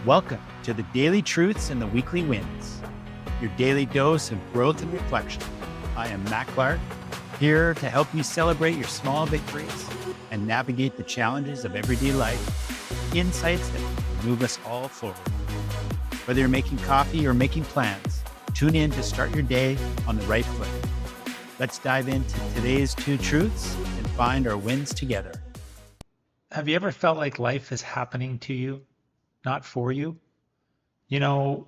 Welcome to the Daily Truths and the Weekly Wins, your daily dose of growth and reflection. I am Matt Clark, here to help you celebrate your small victories and navigate the challenges of everyday life, insights that move us all forward. Whether you're making coffee or making plans, tune in to start your day on the right foot. Let's dive into today's two truths and find our wins together. Have you ever felt like life is happening to you, not for you? You know,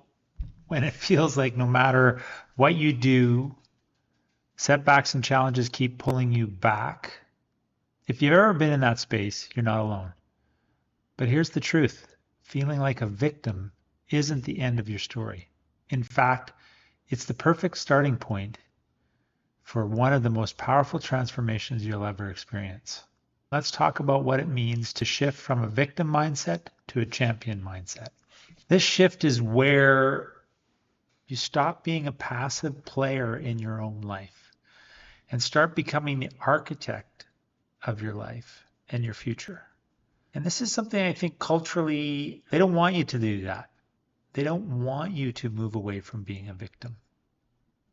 when it feels like no matter what you do, setbacks and challenges keep pulling you back. If you've ever been in that space, you're not alone. But here's the truth. Feeling like a victim isn't the end of your story. In fact, it's the perfect starting point for one of the most powerful transformations you'll ever experience. Let's talk about what it means to shift from a victim mindset to a champion mindset. This shift is where you stop being a passive player in your own life and start becoming the architect of your life and your future. And this is something I think culturally, they don't want you to do that. They don't want you to move away from being a victim,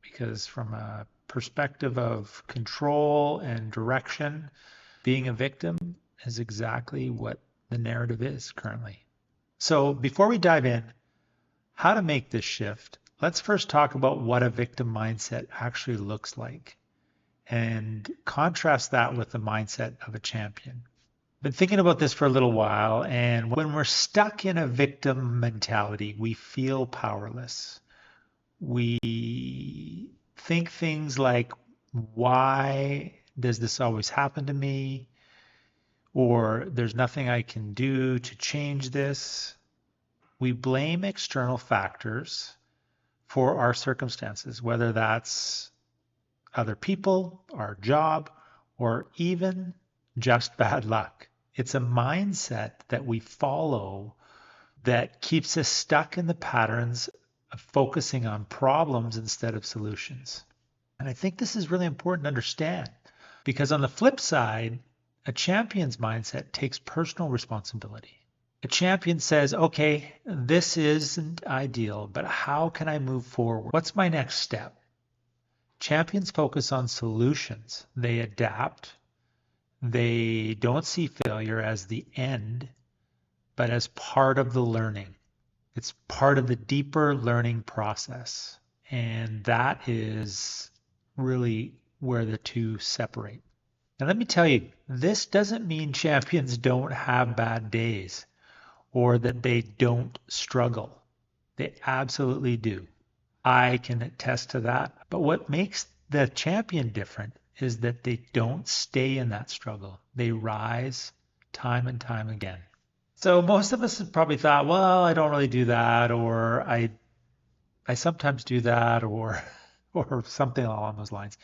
because from a perspective of control and direction, being a victim is exactly what the narrative is currently. So before we dive in, how to make this shift, let's first talk about what a victim mindset actually looks like and contrast that with the mindset of a champion. I've been thinking about this for a little while, and when we're stuck in a victim mentality, we feel powerless. We think things like, why does this always happen to me? Or there's nothing I can do to change this. We blame external factors for our circumstances, whether that's other people, our job, or even just bad luck. It's a mindset that we follow that keeps us stuck in the patterns of focusing on problems instead of solutions. And I think this is really important to understand, because on the flip side, a champion's mindset takes personal responsibility. A champion says, okay, this isn't ideal, but how can I move forward? What's my next step? Champions focus on solutions. They adapt. They don't see failure as the end, but as part of the learning. It's part of the deeper learning process. And that is really where the two separate. And let me tell you, this doesn't mean champions don't have bad days or that they don't struggle. They absolutely do. I can attest to that. But what makes the champion different is that they don't stay in that struggle. They rise time and time again. So most of us have probably thought, well, I don't really do that, or I sometimes do that, or something along those lines.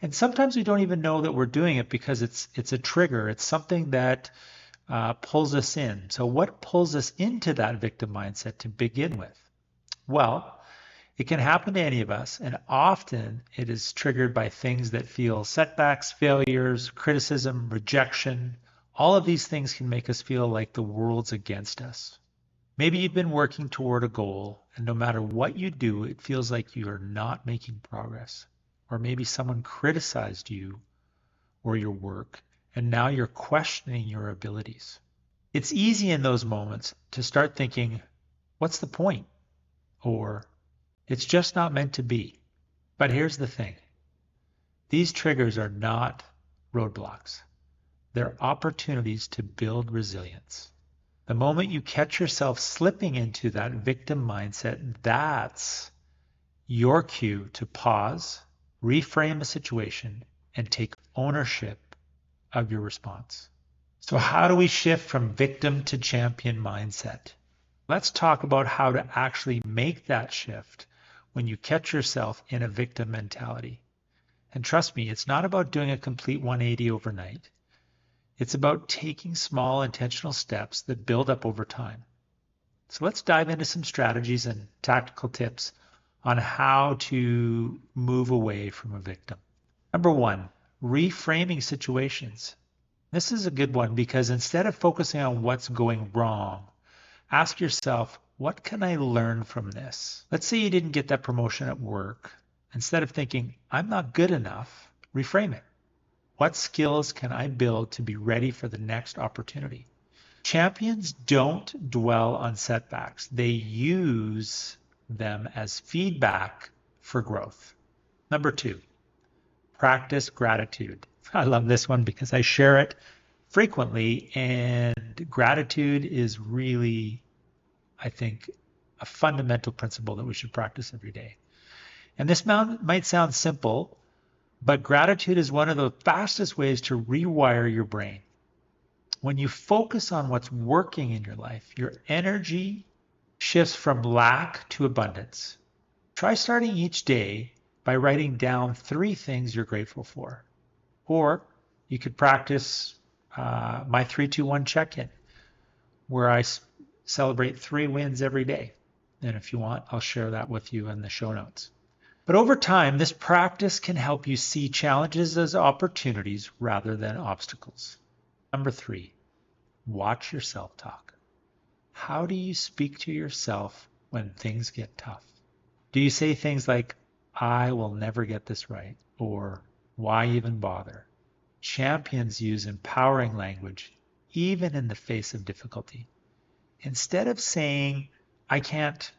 And sometimes we don't even know that we're doing it because it's a trigger. It's something that pulls us in. So what pulls us into that victim mindset to begin with? Well, it can happen to any of us, and often it is triggered by things that feel setbacks, failures, criticism, rejection. All of these things can make us feel like the world's against us. Maybe you've been working toward a goal, and no matter what you do, it feels like you are not making progress. Or maybe someone criticized you or your work, and now you're questioning your abilities. It's easy in those moments to start thinking, what's the point? Or, it's just not meant to be. But here's the thing. These triggers are not roadblocks. They're opportunities to build resilience. The moment you catch yourself slipping into that victim mindset, that's your cue to pause, reframe a situation, and take ownership of your response. So how do we shift from victim to champion mindset? Let's talk about how to actually make that shift when you catch yourself in a victim mentality. And trust me, it's not about doing a complete 180 overnight. It's about taking small intentional steps that build up over time. So let's dive into some strategies and tactical tips on how to move away from a victim. Number one, reframing situations. This is a good one because instead of focusing on what's going wrong, ask yourself, What can I learn from this? Let's say you didn't get that promotion at work. Instead of thinking, I'm not good enough, reframe it. What skills can I build to be ready for the next opportunity? Champions don't dwell on setbacks. They use them as feedback for growth. Number 2, practice gratitude. I love this one because I share it frequently, and gratitude is really, I think, a fundamental principle that we should practice every day. And this might sound simple, but gratitude is one of the fastest ways to rewire your brain. When you focus on what's working in your life, your energy shifts from lack to abundance. Try starting each day by writing down 3 things you're grateful for. Or you could practice my 3-2-1 check-in, where I celebrate 3 wins every day. And if you want, I'll share that with you in the show notes. But over time, this practice can help you see challenges as opportunities rather than obstacles. Number 3, watch your self-talk. How do you speak to yourself when things get tough? Do you say things like, I will never get this right, or why even bother? Champions use empowering language even in the face of difficulty. Instead of saying, I can't,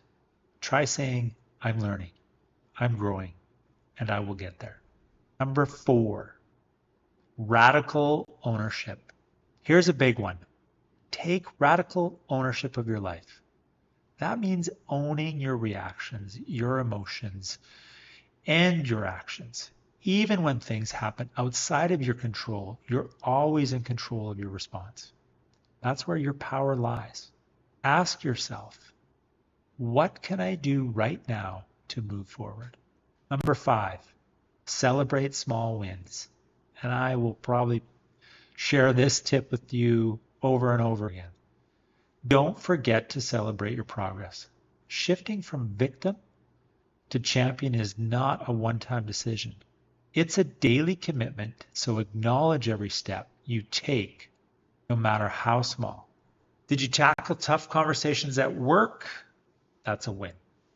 try saying, I'm learning, I'm growing, and I will get there. Number 4, radical ownership. Here's a big one. Take radical ownership of your life. That means owning your reactions, your emotions, and your actions. Even when things happen outside of your control, you're always in control of your response. That's where your power lies. Ask yourself, what can I do right now to move forward? Number 5, celebrate small wins. And I will probably share this tip with you over and over again. Don't forget to celebrate your progress. Shifting from victim to champion is not a one-time decision. It's a daily commitment, so acknowledge every step you take, no matter how small. Did you tackle tough conversations at work? That's a win.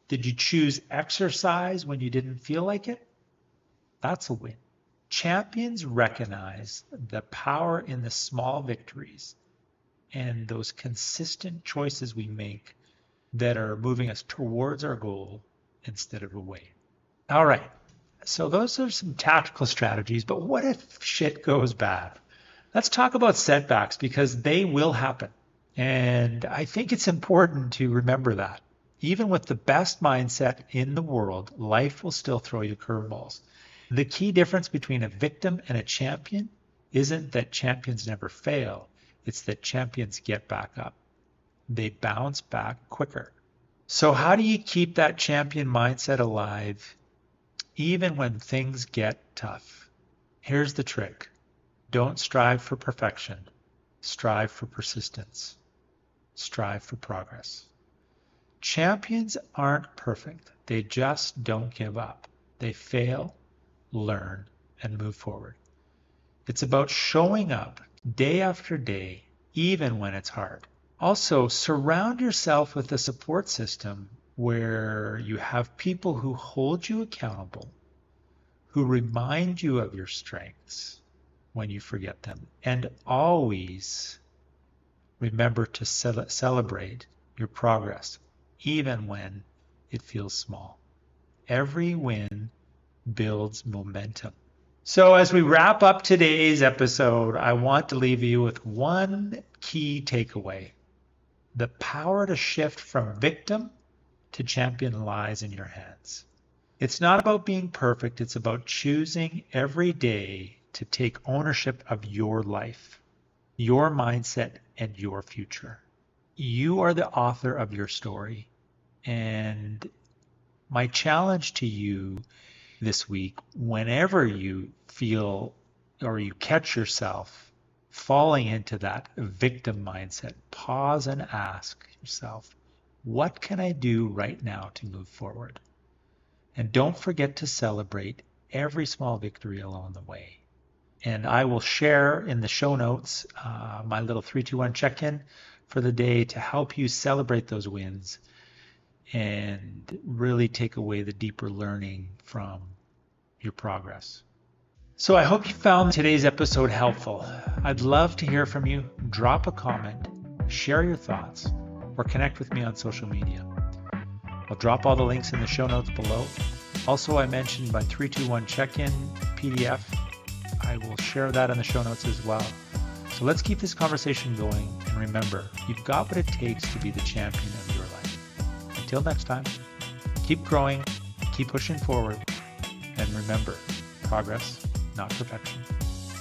Did you choose exercise when you didn't feel like it? That's a win. Champions recognize the power in the small victories and those consistent choices we make that are moving us towards our goal instead of away. All right, so those are some tactical strategies, but what if shit goes bad? Let's talk about setbacks because they will happen. And I think it's important to remember that. Even with the best mindset in the world, life will still throw you curveballs. The key difference between a victim and a champion isn't that champions never fail. It's that champions get back up. They bounce back quicker. So how do you keep that champion mindset alive even when things get tough? Here's the trick. Don't strive for perfection. Strive for persistence. Strive for progress. Champions aren't perfect. They just don't give up. They fail, learn, and move forward. It's about showing up day after day, even when it's hard. Also, surround yourself with a support system where you have people who hold you accountable, who remind you of your strengths when you forget them, and always remember to celebrate your progress, even when it feels small. Every win builds momentum. So as we wrap up today's episode, I want to leave you with one key takeaway. The power to shift from victim to champion lies in your hands. It's not about being perfect. It's about choosing every day to take ownership of your life, your mindset, and your future. You are the author of your story. And my challenge to you this week, whenever you feel or you catch yourself falling into that victim mindset, pause and ask yourself, what can I do right now to move forward? And don't forget to celebrate every small victory along the way. And I will share in the show notes my little 3-2-1 check-in for the day to help you celebrate those wins and really take away the deeper learning from your progress. So I hope you found today's episode helpful. I'd love to hear from you. Drop a comment, share your thoughts, or connect with me on social media. I'll drop all the links in the show notes below. Also, I mentioned my 321 check-in PDF. I will share that in the show notes as well. So let's keep this conversation going. And remember, you've got what it takes to be the champion of your life. Until next time, keep growing, keep pushing forward, and remember, progress, not perfection.